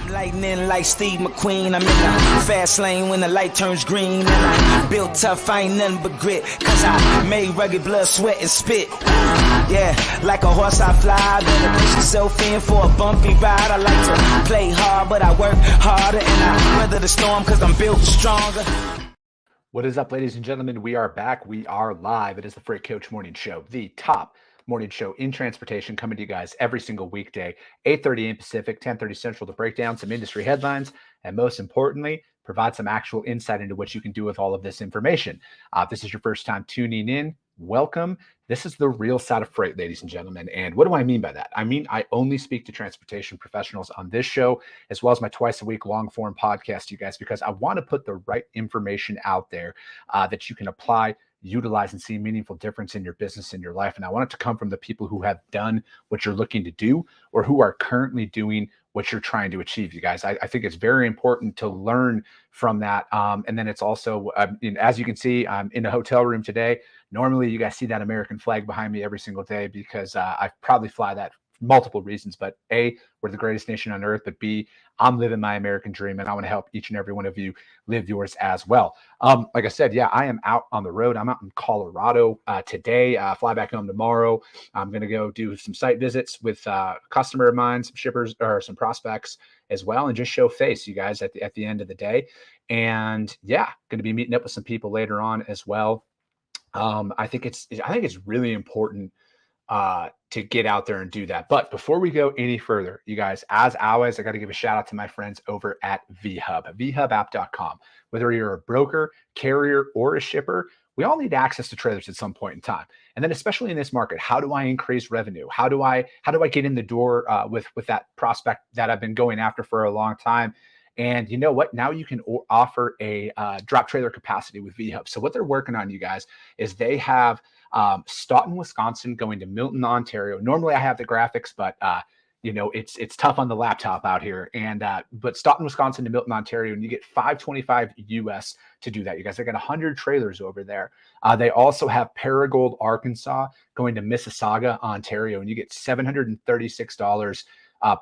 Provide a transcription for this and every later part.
Lightning like Steve McQueen. I'm in the fast lane when the light turns green. And I built tough, I ain't nothing but grit. Cause I made rugged blood, sweat, and spit. Yeah, like a horse I fly. Better push yourself in for a bumpy ride. I like to play hard, but I work harder. And I weather the storm cause I'm built stronger. What is up, ladies and gentlemen? We are back. We are live. It is the Freight Coach Morning Show, the top morning show in transportation, coming to you guys every single weekday, 8:30 a.m. Pacific, 10:30 Central, to break down some industry headlines and, most importantly, provide some actual insight into what you can do with all of this information. If this is your first time tuning in, welcome. This is the real side of freight, ladies and gentlemen. And what do I mean by that? I mean, I only speak to transportation professionals on this show, as well as my twice a week long form podcast, you guys, because I want to put the right information out there that you can apply, utilize, and see a meaningful difference in your business, in your life. And I want it to come from the people who have done what you're looking to do or who are currently doing what you're trying to achieve, you guys. I think it's very important to learn from that. And then it's also, as you can see, I'm in a hotel room today. Normally, you guys see that American flag behind me every single day because I probably fly that for multiple reasons. But A, we're the greatest nation on earth. But B, I'm living my American dream, and I want to help each and every one of you live yours as well. Like I said, yeah, I am out on the road. I'm out in Colorado today. Fly back home tomorrow. I'm going to go do some site visits with a customer of mine, some shippers or some prospects as well, and just show face, you guys, at the end of the day. And yeah, going to be meeting up with some people later on as well. I think it's really important to get out there and do that. But before we go any further, you guys, as always, I got to give a shout out to my friends over at VHub, vhubapp.com. Whether you're a broker, carrier, or a shipper, we all need access to trailers at some point in time. And then especially in this market, how do I increase revenue? How do I get in the door with that prospect that I've been going after for a long time? And you know what? Now you can offer a drop trailer capacity with VHub. So what they're working on, you guys, is they have Staunton, Wisconsin, going to Milton, Ontario. Normally I have the graphics, but it's tough on the laptop out here. And but Staunton, Wisconsin to Milton, Ontario, and you get $525 US to do that. You guys, they got 100 trailers over there. They also have Paragould, Arkansas, going to Mississauga, Ontario, and you get $736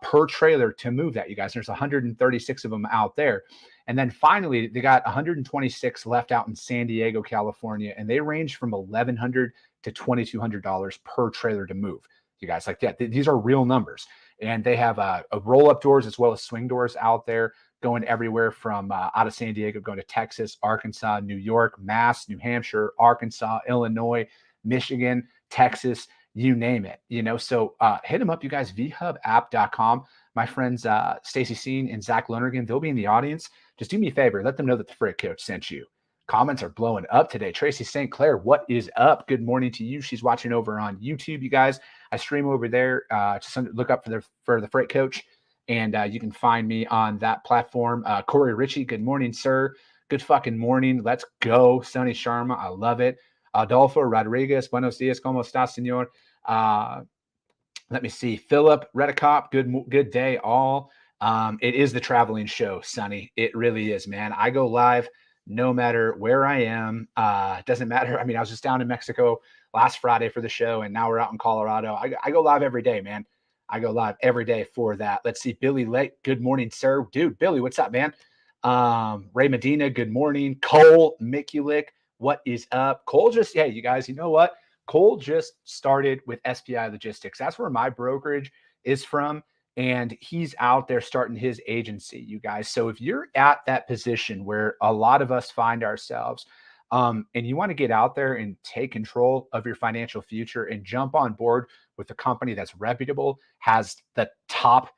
per trailer to move that, you guys. There's 136 of them out there. And then finally, they got 126 left out in San Diego, California, and they range from $1,100 to $2,200 per trailer to move, you guys. Like that, these are real numbers. And they have a roll-up doors as well as swing doors out there, going everywhere from out of San Diego, going to Texas, Arkansas, New York, Mass, New Hampshire, Arkansas, Illinois, Michigan, Texas, you name it, so hit them up, you guys, vhubapp.com. My friends, Stacy Seen and Zach Lonergan, they'll be in the audience. Just do me a favor. Let them know that the Freight Coach sent you. Comments are blowing up today. Tracy St. Clair, what is up? Good morning to you. She's watching over on YouTube, you guys. I stream over there. Just look up for the Freight Coach, and you can find me on that platform. Corey Ritchie, good morning, sir. Good fucking morning. Let's go. Sonny Sharma, I love it. Adolfo Rodriguez, buenos dias, ¿cómo estás, señor? Let me see. Philip Redicop, good day, all. It is the traveling show, Sonny. It really is, man. I go live no matter where I am. Doesn't matter. I mean, I was just down in Mexico last Friday for the show, and now we're out in Colorado. I go live every day, man. I go live every day for that. Let's see. Billy Lake, good morning, sir. Dude, Billy, what's up, man? Ray Medina, good morning. Cole Mikulik, what is up? Cole hey, you guys, you know what? Cole just started with SPI Logistics. That's where my brokerage is from. And he's out there starting his agency, you guys. So if you're at that position where a lot of us find ourselves, and you want to get out there and take control of your financial future and jump on board with a company that's reputable, has the top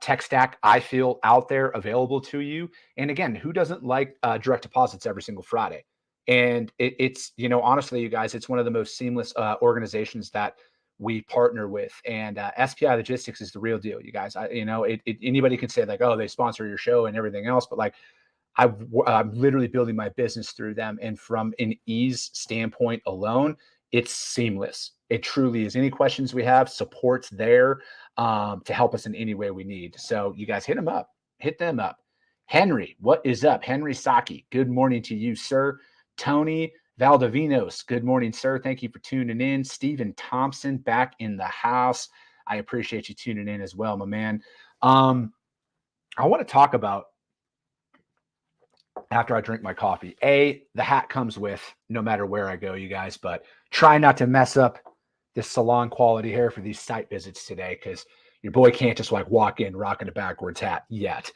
tech stack, I feel, out there available to you. And again, who doesn't like direct deposits every single Friday? And it's, honestly, you guys, it's one of the most seamless organizations that we partner with. And SPI Logistics is the real deal, you guys. Anybody can say like, oh, they sponsor your show and everything else, but like I'm literally building my business through them. And from an ease standpoint alone, it's seamless. It truly is. Any questions we have, support's there to help us in any way we need. So you guys hit them up. Henry, what is up? Henry Saki, good morning to you, sir. Tony Valdivinos, good morning, sir. Thank you for tuning in. Stephen Thompson, back in the house. I appreciate you tuning in as well, my man. I want to talk about, after I drink my coffee, the hat comes with no matter where I go, you guys, but try not to mess up this salon quality hair for these site visits today, because your boy can't just like walk in rocking a backwards hat yet.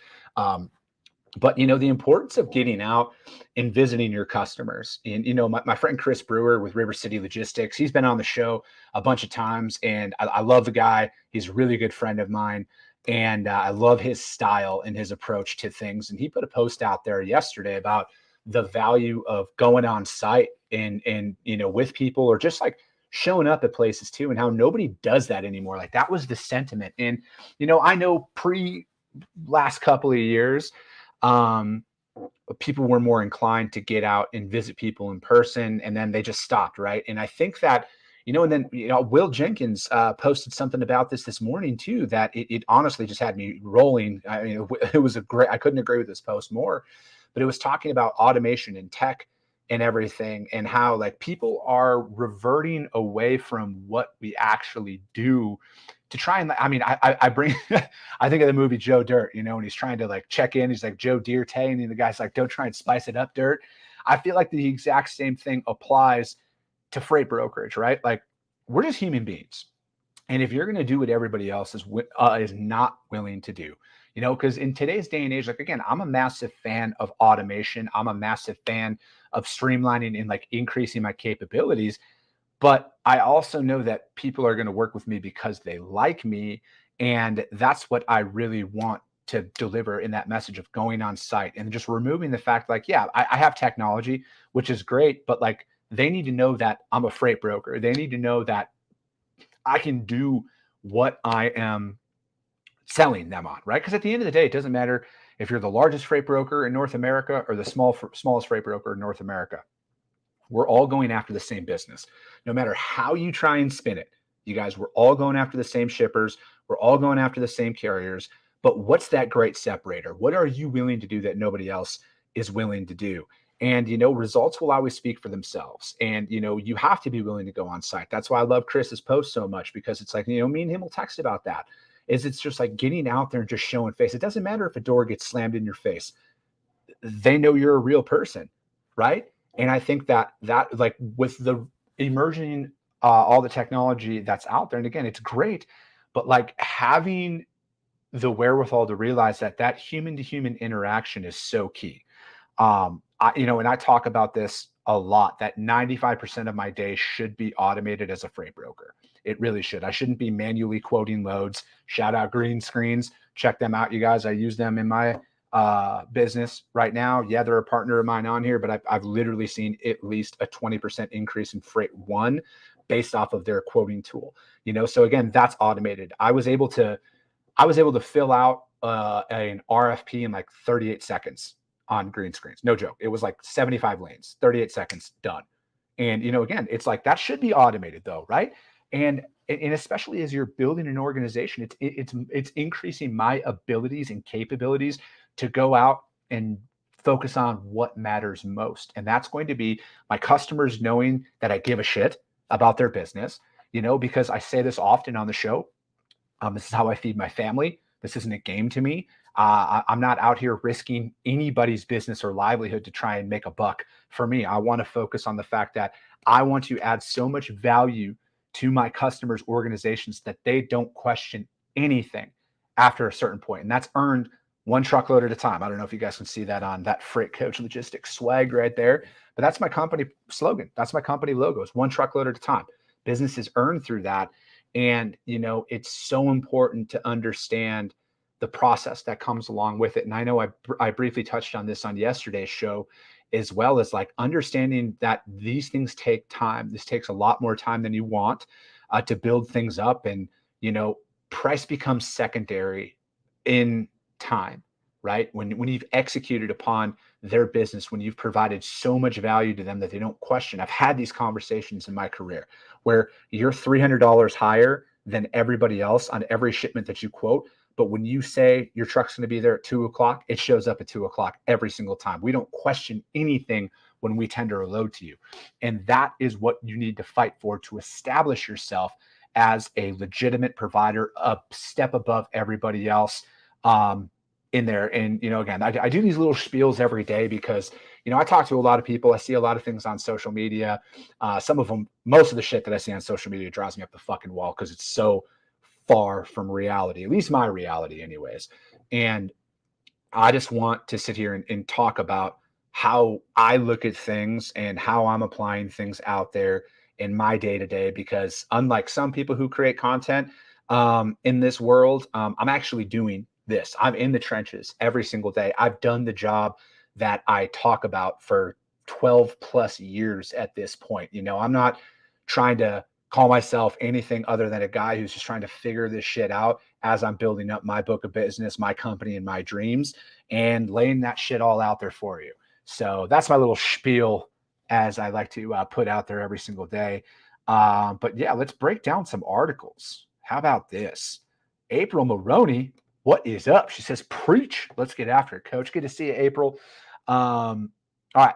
But the importance of getting out and visiting your customers. And my friend Chris Brewer with River City Logistics, he's been on the show a bunch of times, and I love the guy. He's a really good friend of mine, and I love his style and his approach to things. And he put a post out there yesterday about the value of going on site and with people, or just like showing up at places too, and how nobody does that anymore. Like, that was the sentiment. And I know pre last couple of years, people were more inclined to get out and visit people in person, and then they just stopped, right? And I think that, and then Will Jenkins posted something about this morning too, that it honestly just had me rolling. I mean, it was I couldn't agree with this post more, but it was talking about automation and tech and everything, and how like people are reverting away from what we actually do to try and, I mean, I bring, I think of the movie Joe Dirt, and he's trying to like check in. He's like, Joe Dirt, and the guy's like, don't try and spice it up, Dirt. I feel like the exact same thing applies to freight brokerage, right? Like, we're just human beings. And if you're going to do what everybody else is not willing to do, because in today's day and age, like, again, I'm a massive fan of automation. I'm a massive fan of streamlining and like increasing my capabilities. But I also know that people are going to work with me because they like me. And that's what I really want to deliver in that message of going on site, and just removing the fact, like, yeah, I have technology, which is great, but like, they need to know that I'm a freight broker. They need to know that I can do what I am selling them on, right? Because at the end of the day, it doesn't matter if you're the largest freight broker in North America or the smallest freight broker in North America. We're all going after the same business. No matter how you try and spin it, you guys, we're all going after the same shippers. We're all going after the same carriers. But what's that great separator? What are you willing to do that nobody else is willing to do? And, results will always speak for themselves. And, you have to be willing to go on site. That's why I love Chris's post so much, because it's like, me and him will text about that. It's just like getting out there and just showing face. It doesn't matter if a door gets slammed in your face. They know you're a real person, right? And I think that like, with the emerging all the technology that's out there, and again, it's great, but like, having the wherewithal to realize that human to human interaction is so key. And I talk about this a lot, that 95% of my day should be automated as a freight broker. It really should. I shouldn't be manually quoting loads. Shout out Green Screens. Check them out, you guys. I use them in my business right now. Yeah, they're a partner of mine on here, but I've literally seen at least a 20% increase in freight one based off of their quoting tool. So again, that's automated. I was able to fill out an RFP in like 38 seconds on Green Screens. No joke. It was like 75 lanes, 38 seconds, done. And again, it's like, that should be automated though, right? And especially as you're building an organization, it's increasing my abilities and capabilities to go out and focus on what matters most. And that's going to be my customers knowing that I give a shit about their business, because I say this often on the show. This is how I feed my family. This isn't a game to me. I'm not out here risking anybody's business or livelihood to try and make a buck. For me, I want to focus on the fact that I want to add so much value to my customers' organizations that they don't question anything after a certain point. And that's earned one truckload at a time. I don't know if you guys can see that on that Freight Coach Logistics swag right there, but that's my company slogan. That's my company logo. It's one truckload at a time. Business is earned through that. And, it's so important to understand the process that comes along with it. And I know I briefly touched on this on yesterday's show, as well as like understanding that these things take time. This takes a lot more time than you want to build things up. And, price becomes secondary in time, right? When you've executed upon their business, when you've provided so much value to them that they don't question. I've had these conversations in my career where you're $300 higher than everybody else on every shipment that you quote. But when you say your truck's going to be there at 2:00, it shows up at 2:00 every single time. We don't question anything when we tender a load to you. And that is what you need to fight for, to establish yourself as a legitimate provider, a step above everybody else. in there. And, again, I do these little spiels every day because, I talk to a lot of people. I see a lot of things on social media. Some of them, most of the shit that I see on social media drives me up the fucking wall because it's so far from reality, at least my reality anyways. And I just want to sit here and talk about how I look at things and how I'm applying things out there in my day to day. Because unlike some people who create content in this world, I'm actually doing this. I'm in the trenches every single day. I've done the job that I talk about for 12 plus years at this point. I'm not trying to call myself anything other than a guy who's just trying to figure this shit out as I'm building up my book of business, my company, and my dreams, and laying that shit all out there for you. So that's my little spiel, as I like to put out there every single day. But yeah, let's break down some articles. How about this? April Maroney, what is up? She says, preach. Let's get after it, coach. Good to see you, April. All right.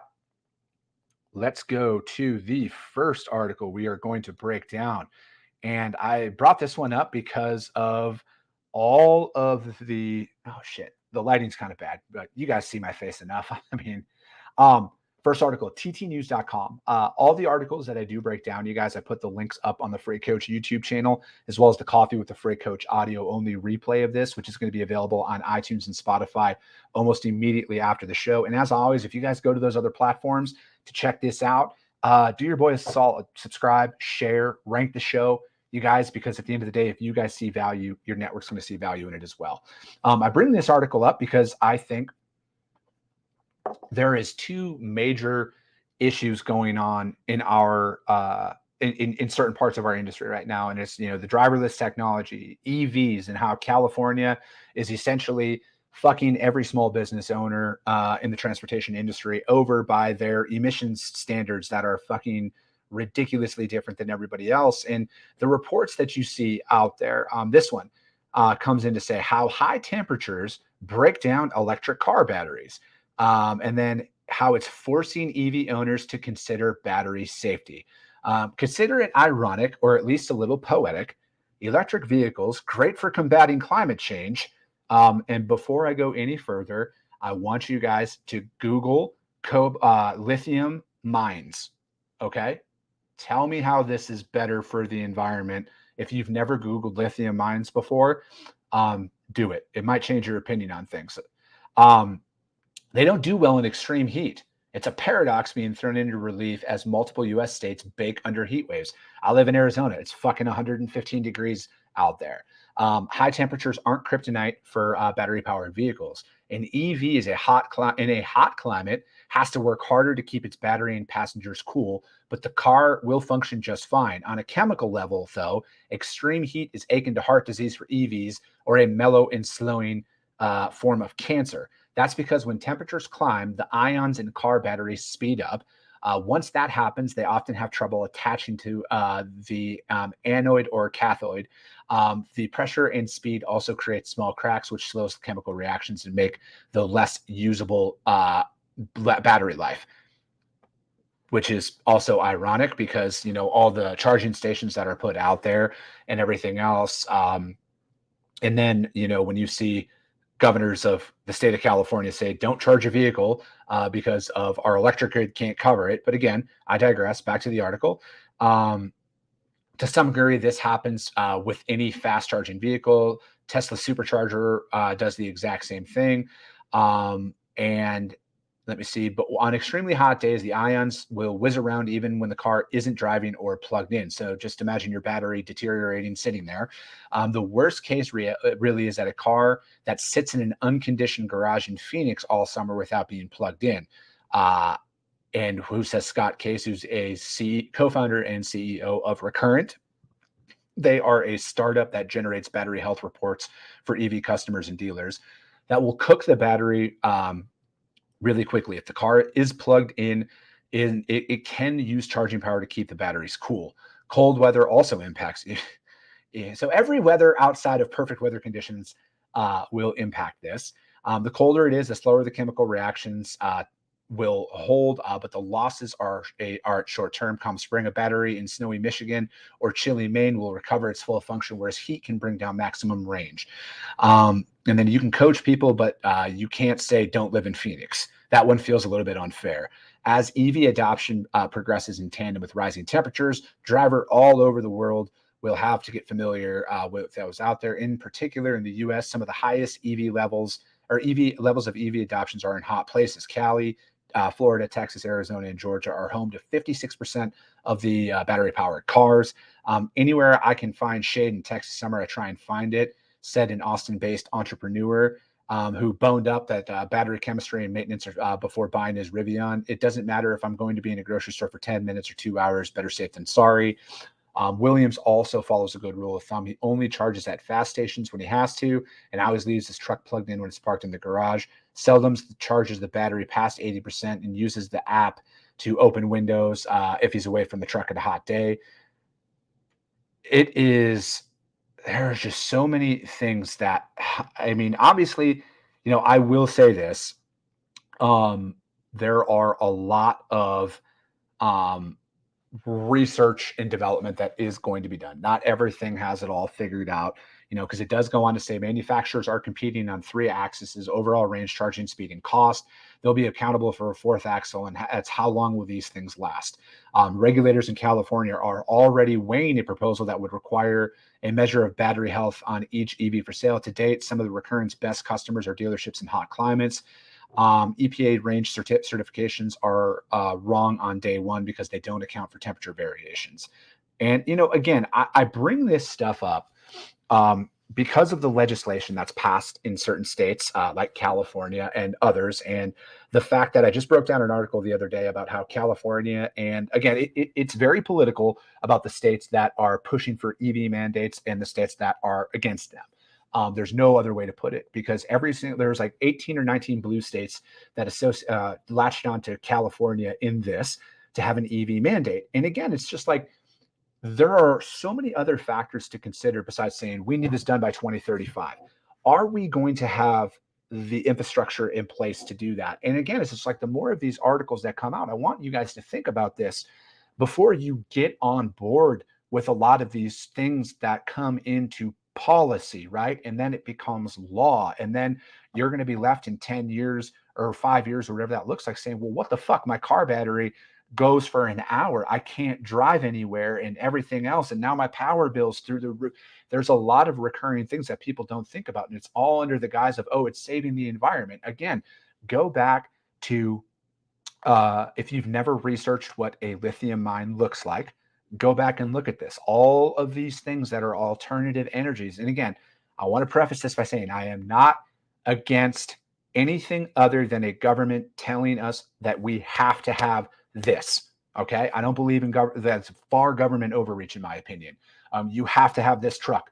Let's go to the first article we are going to break down. And I brought this one up because of all of the, oh shit, the lighting's kind of bad, but you guys see my face enough. I mean, first article, ttnews.com. All the articles that I do break down, you guys, I put the links up on the Freight Coach YouTube channel, as well as the Coffee with the Freight Coach audio only replay of this, which is going to be available on iTunes and Spotify almost immediately after the show. And as always, if you guys go to those other platforms to check this out, do your boy a solid, subscribe, share, rank the show, you guys, because at the end of the day, if you guys see value, your network's going to see value in it as well. I bring this article up because I think there is two major issues going on in our in certain parts of our industry right now, and it's the driverless technology, EVs, and how California is essentially fucking every small business owner in the transportation industry over by their emissions standards that are fucking ridiculously different than everybody else. And the reports that you see out there, this one comes in to say how high temperatures break down electric car batteries, and then how it's forcing EV owners to consider battery safety. Consider it ironic, or at least a little poetic. Electric vehicles, great for combating climate change. And before I go any further, I want you guys to Google lithium mines. Okay? Tell me how this is better for the environment. If you've never Googled lithium mines before, do it. It might change your opinion on things. They don't do well in extreme heat. It's a paradox being thrown into relief as multiple U.S. states bake under heat waves. I live in Arizona. It's fucking 115 degrees out there. High temperatures aren't kryptonite for battery-powered vehicles. An EV is in a hot climate has to work harder to keep its battery and passengers cool, but the car will function just fine. On a chemical level, though, extreme heat is akin to heart disease for EVs or a mellow and slowing form of cancer. That's because when temperatures climb, the ions in car batteries speed up. Once that happens, they often have trouble attaching to the anode or cathode. The pressure and speed also create small cracks, which slows the chemical reactions and make the less usable battery life, which is also ironic because, all the charging stations that are put out there and everything else. And then, when you see governors of the state of California say, don't charge a vehicle because of our electric grid can't cover it. But again, I digress. Back to the article. To some degree, this happens with any fast charging vehicle. Tesla supercharger does the exact same thing. And let me see, but on extremely hot days, the ions will whiz around even when the car isn't driving or plugged in. So just imagine your battery deteriorating sitting there. The worst case really is that a car that sits in an unconditioned garage in Phoenix all summer without being plugged in. And who says Scott Case, who's a co-founder and CEO of Recurrent. They are a startup that generates battery health reports for EV customers and dealers that will cook the battery really quickly. If the car is plugged in, it can use charging power to keep the batteries cool. Cold weather also impacts it. So every weather outside of perfect weather conditions will impact this. The colder it is, the slower the chemical reactions will hold, but the losses are at short term. Come spring, a battery in snowy Michigan or chilly Maine will recover its full function, whereas heat can bring down maximum range. And then you can coach people, but you can't say don't live in Phoenix. That one feels a little bit unfair. As EV adoption progresses in tandem with rising temperatures, driver all over the world will have to get familiar with those out there. In particular, in the U.S., some of the highest EV levels of EV adoptions are in hot places. Cali, Florida, Texas, Arizona, and Georgia are home to 56% of the battery-powered cars. Anywhere I can find shade in Texas summer, I try and find it, said an Austin-based entrepreneur who boned up that battery chemistry and maintenance before buying his Rivian. It doesn't matter if I'm going to be in a grocery store for 10 minutes or 2 hours, better safe than sorry. Williams also follows a good rule of thumb. He only charges at fast stations when he has to, and always leaves his truck plugged in when it's parked in the garage. Seldom charges the battery past 80% and uses the app to open windows if he's away from the truck at a hot day. There's just so many things that, I mean, obviously, I will say this. There are a lot of research and development that is going to be done. Not everything has it all figured out, because it does go on to say manufacturers are competing on 3 axes: overall range, charging speed, and cost. They'll be accountable for a 4th axle, and that's how long will these things last. Regulators in California are already weighing a proposal that would require a measure of battery health on each EV for sale. To date, some of the Recurrent's best customers are dealerships in hot climates. EPA range certifications are wrong on day one because they don't account for temperature variations. And, again, I bring this stuff up because of the legislation that's passed in certain states like California and others. And the fact that I just broke down an article the other day about how California, and again, it's very political about the states that are pushing for EV mandates and the states that are against them. There's no other way to put it, because there's like 18 or 19 blue states that latched on to California in this to have an EV mandate. And again, it's just like, there are so many other factors to consider besides saying we need this done by 2035. Are we going to have the infrastructure in place to do that? And again, it's just like, the more of these articles that come out, I want you guys to think about this before you get on board with a lot of these things that come into policy, right? And then it becomes law. And then you're going to be left in 10 years or 5 years or whatever that looks like saying, well, what the fuck? My car battery goes for an hour. I can't drive anywhere and everything else. And now my power bill's through the roof. There's a lot of recurring things that people don't think about. And it's all under the guise of, oh, it's saving the environment. Again, go back to, if you've never researched what a lithium mine looks like, go back and look at this. All of these things that are alternative energies. And again, I want to preface this by saying I am not against anything other than a government telling us that we have to have this. Okay. I don't believe in that's far government overreach, in my opinion. You have to have this truck,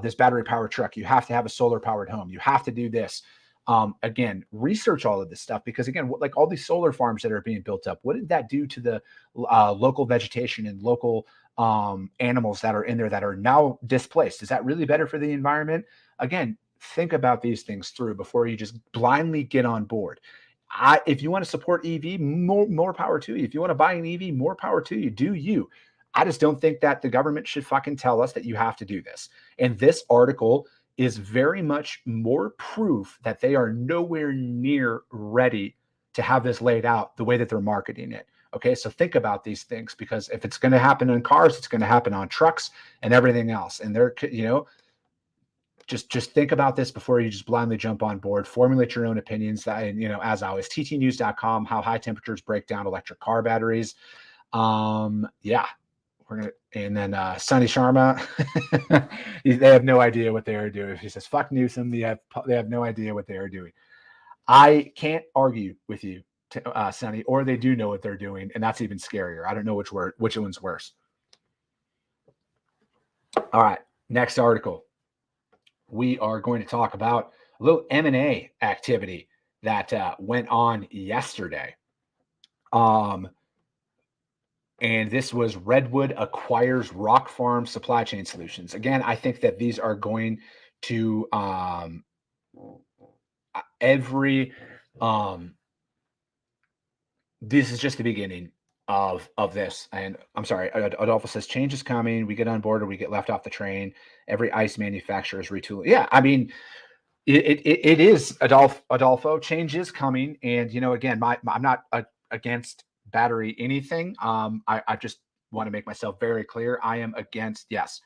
this battery powered truck. You have to have a solar powered home. You have to do this. Again, research all of this stuff, because again, like all these solar farms that are being built up, what did that do to the local vegetation and local animals that are in there that are now displaced? Is that really better for the environment? Again, think about these things through before you just blindly get on board. If you want to support EV, more power to you. If you want to buy an EV, more power to you. Do you? I just don't think that the government should fucking tell us that you have to do this. And this article is very much more proof that they are nowhere near ready to have this laid out the way that they're marketing it. Okay, so think about these things, because if it's going to happen in cars, it's going to happen on trucks and everything else. And they're, just think about this before you just blindly jump on board. Formulate your own opinions. And, as always, ttnews.com, how high temperatures break down electric car batteries. Yeah. And then Sonny Sharma, they have no idea what they are doing. He says, fuck Newsom. They have no idea what they are doing. I can't argue with you, Sonny, or they do know what they're doing. And that's even scarier. I don't know which one's worse. All right. Next article. We are going to talk about a little M&A activity that went on yesterday. And this was Redwood acquires Rock Farm Supply Chain Solutions. Again, I think that these are going to every this is just the beginning of this. And I'm sorry, Adolfo says change is coming. We get on board or we get left off the train. Every ice manufacturer is retooling. Yeah, I mean, it is Adolfo. Change is coming, and again, I'm not against battery anything. I just want to make myself very clear. I am against, yes.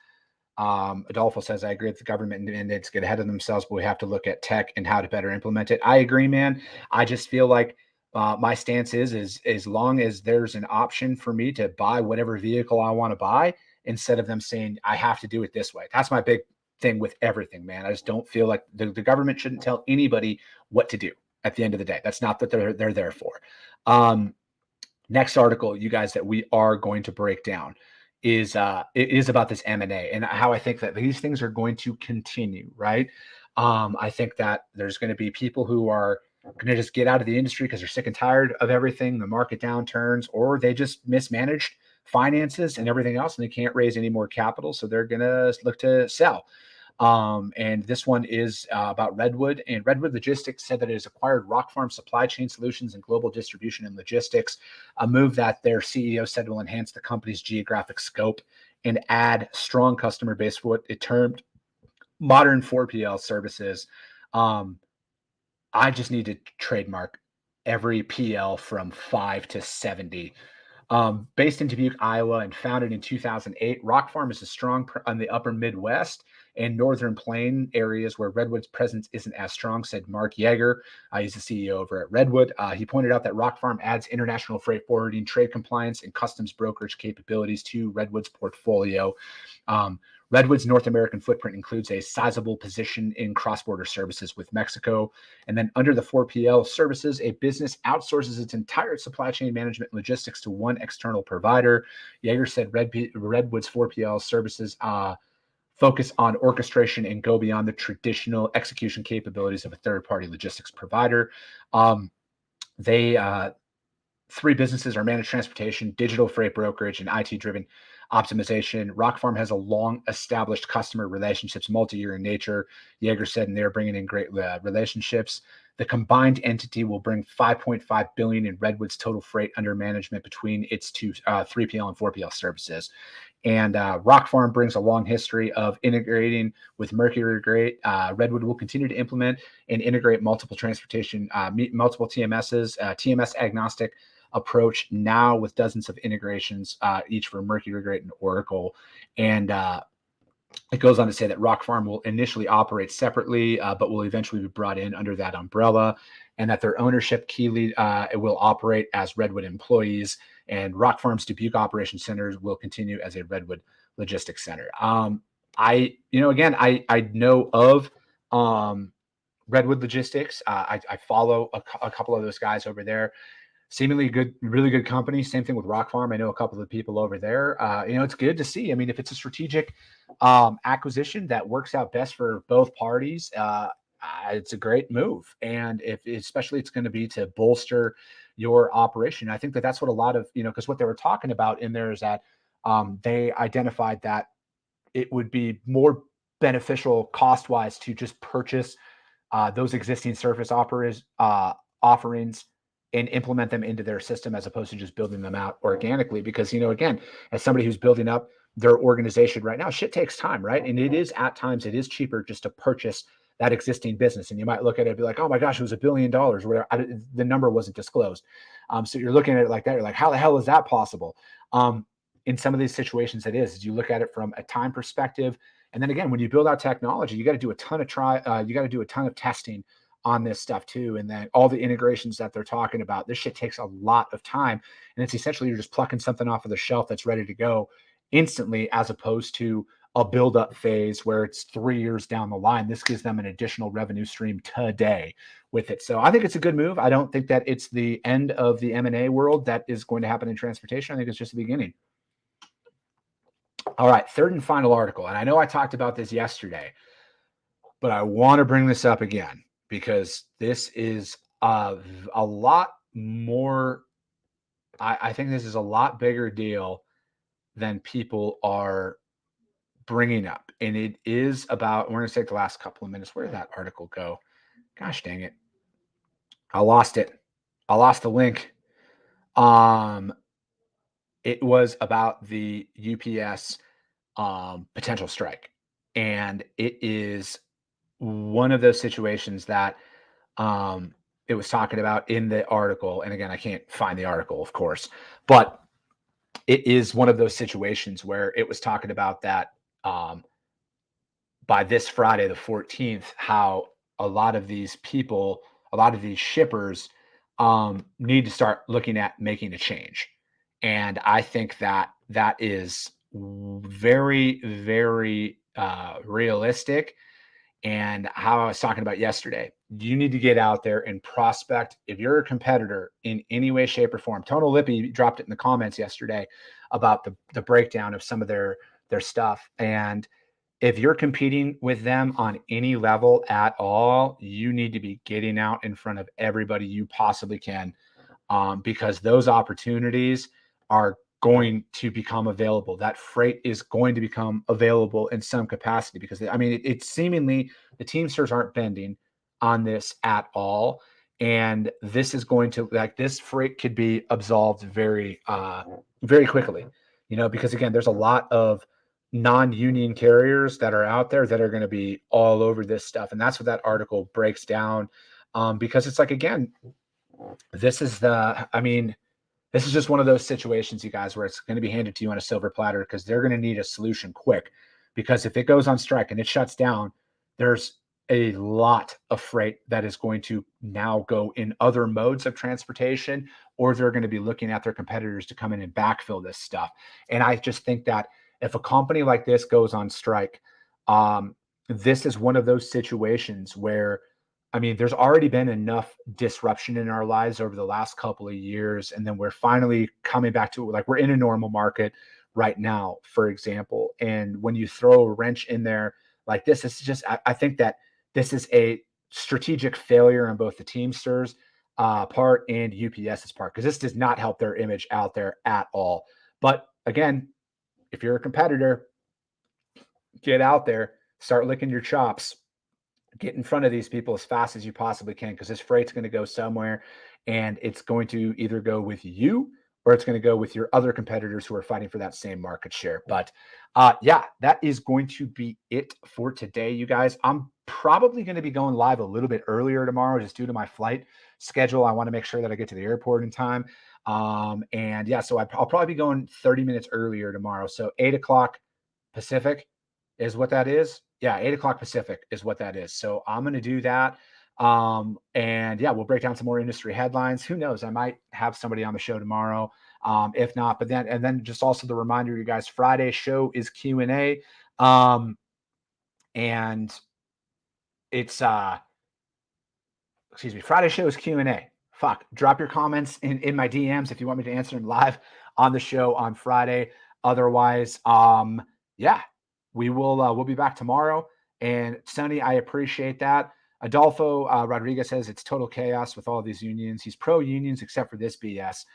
Adolfo says, I agree with the government and it's get ahead of themselves, but we have to look at tech and how to better implement it. I agree, man. I just feel like my stance is as long as there's an option for me to buy whatever vehicle I want to buy, instead of them saying I have to do it this way. That's my big thing with everything, man. I just don't feel like the government shouldn't tell anybody what to do at the end of the day. That's not what they're there for. Next article, you guys, that we are going to break down is it is about this M&A and how I think that these things are going to continue, right? I think that there's going to be people who are going to just get out of the industry because they're sick and tired of everything, the market downturns, or they just mismanaged finances and everything else, and they can't raise any more capital, so they're going to look to sell. And this one is about Redwood. And Redwood Logistics said that it has acquired Rock Farm Supply Chain Solutions and Global Distribution and Logistics, a move that their CEO said will enhance the company's geographic scope and add strong customer base for what it termed modern 4PL services. I just need to trademark every PL from 5 to 70. Based in Dubuque, Iowa, and founded in 2008, Rock Farm is a strong on the upper Midwest and Northern Plain areas where Redwood's presence isn't as strong, said Mark Yeager. He's the CEO over at Redwood. He pointed out that Rock Farm adds international freight forwarding, trade compliance, and customs brokerage capabilities to Redwood's portfolio. Redwood's North American footprint includes a sizable position in cross-border services with Mexico. And then under the 4PL services, a business outsources its entire supply chain management and logistics to one external provider. Yeager said Redwood's 4PL services focus on orchestration and go beyond the traditional execution capabilities of a third-party logistics provider. Three businesses are managed transportation, digital freight brokerage, and IT-driven optimization. Rock Farm has a long-established customer relationships, multi-year in nature. Yeager said, and they're bringing in great relationships. The combined entity will bring $5.5 billion in Redwood's total freight under management between its two 3PL and 4PL services. And Rock Farm brings a long history of integrating with Mercury Great. Redwood will continue to implement and integrate multiple transportation, multiple TMSs, TMS agnostic approach now with dozens of integrations, each for Mercury Great and Oracle. And it goes on to say that Rock Farm will initially operate separately, but will eventually be brought in under that umbrella, and that their ownership key lead will operate as Redwood employees, and Rock Farm's Dubuque Operations Centers will continue as a Redwood Logistics Center. I know of Redwood Logistics. I follow a couple of those guys over there. Seemingly good, really good company. Same thing with Rock Farm. I know a couple of the people over there. It's good to see. I mean, if it's a strategic acquisition that works out best for both parties, it's a great move. And if especially it's going to be to bolster your operation. I think that that's what a lot of, because what they were talking about in there is that they identified that it would be more beneficial cost-wise to just purchase those existing service offerings and implement them into their system as opposed to just building them out organically. Because, again, as somebody who's building up their organization right now, shit takes time, right? And it is at times, it is cheaper just to purchase that existing business. And you might look at it and be like, oh my gosh, it was $1 billion or whatever. The number wasn't disclosed. So you're looking at it like that. You're like, how the hell is that possible? In some of these situations, it is. You look at it from a time perspective. And then again, when you build out technology, you got to do a ton of testing on this stuff too. And then all the integrations that they're talking about, this shit takes a lot of time. And it's essentially, you're just plucking something off of the shelf that's ready to go instantly, as opposed to a build-up phase where it's 3 years down the line. This gives them an additional revenue stream today with it. So I think it's a good move. I don't think that it's the end of the M&A world that is going to happen in transportation. I think it's just the beginning. All right, third and final article. And I know I talked about this yesterday, but I want to bring this up again because this is a lot more. I think this is a lot bigger deal than people are bringing up. And it is about, we're going to take the last couple of minutes. Where did that article go? Gosh dang it. I lost it. I lost the link. It was about the UPS potential strike. And it is one of those situations that it was talking about in the article. And again, I can't find the article, of course, but it is one of those situations where it was talking about that um, by this Friday, the 14th, how a lot of these people, a lot of these shippers need to start looking at making a change. And I think that that is very, very realistic. And how I was talking about yesterday, you need to get out there and prospect. If you're a competitor in any way, shape, or form, Tonal Lippy dropped it in the comments yesterday about the breakdown of some of their stuff. And if you're competing with them on any level at all, you need to be getting out in front of everybody you possibly can, because those opportunities are going to become available. That freight is going to become available in some capacity because, I mean, it's seemingly the Teamsters aren't bending on this at all. And this is going to, like, this freight could be absolved very quickly, because again, there's a lot of non-union carriers that are out there that are going to be all over this stuff. And that's what that article breaks down. Because it's like, again, I mean, this is just one of those situations, you guys, where it's going to be handed to you on a silver platter because they're going to need a solution quick. Because if it goes on strike and it shuts down, there's a lot of freight that is going to now go in other modes of transportation, or they're going to be looking at their competitors to come in and backfill this stuff. And I just think that if a company like this goes on strike, this is one of those situations where, I mean, there's already been enough disruption in our lives over the last couple of years. And then we're finally coming back to, like, we're in a normal market right now, for example. And when you throw a wrench in there like this, it's just, I think that this is a strategic failure on both the Teamsters part and UPS's part, because this does not help their image out there at all. But again, if you're a competitor, get out there, start licking your chops, get in front of these people as fast as you possibly can, because this freight's going to go somewhere, and it's going to either go with you or it's going to go with your other competitors who are fighting for that same market share. But yeah, that is going to be it for today, you guys. I'm probably going to be going live a little bit earlier tomorrow just due to my flight schedule. I want to make sure that I get to the airport in time. And yeah, so I'll probably be going 30 minutes earlier tomorrow. So 8 o'clock Pacific is what that is. Yeah, 8 o'clock Pacific is what that is. So I'm going to do that. And yeah, we'll break down some more industry headlines. Who knows? I might have somebody on the show tomorrow. If not, but then just also the reminder, you guys, Friday show is Q&A. And it's Friday show is Q&A. Drop your comments in my DMs if you want me to answer them live on the show on Friday. Otherwise, yeah, we'll be back tomorrow. And Sonny, I appreciate that. Adolfo Rodriguez says it's total chaos with all these unions. He's pro unions except for this BS.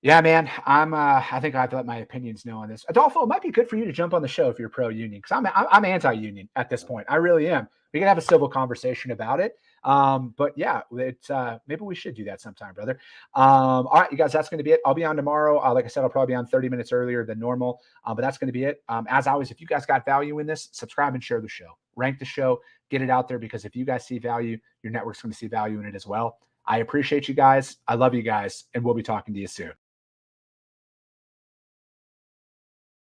Yeah, man, I think I've let my opinions know on this. Adolfo, it might be good for you to jump on the show if you're pro union, because I'm anti-union at this point. I really am. We can have a civil conversation about it. But yeah, it's maybe we should do that sometime, brother. All right, you guys, that's going to be it. I'll be on tomorrow. Like I said, I'll probably be on 30 minutes earlier than normal. But that's going to be it. As always, if you guys got value in this, subscribe and share the show. Rank the show, get it out there, because if you guys see value, your network's going to see value in it as well. I appreciate you guys. I love you guys, and we'll be talking to you soon.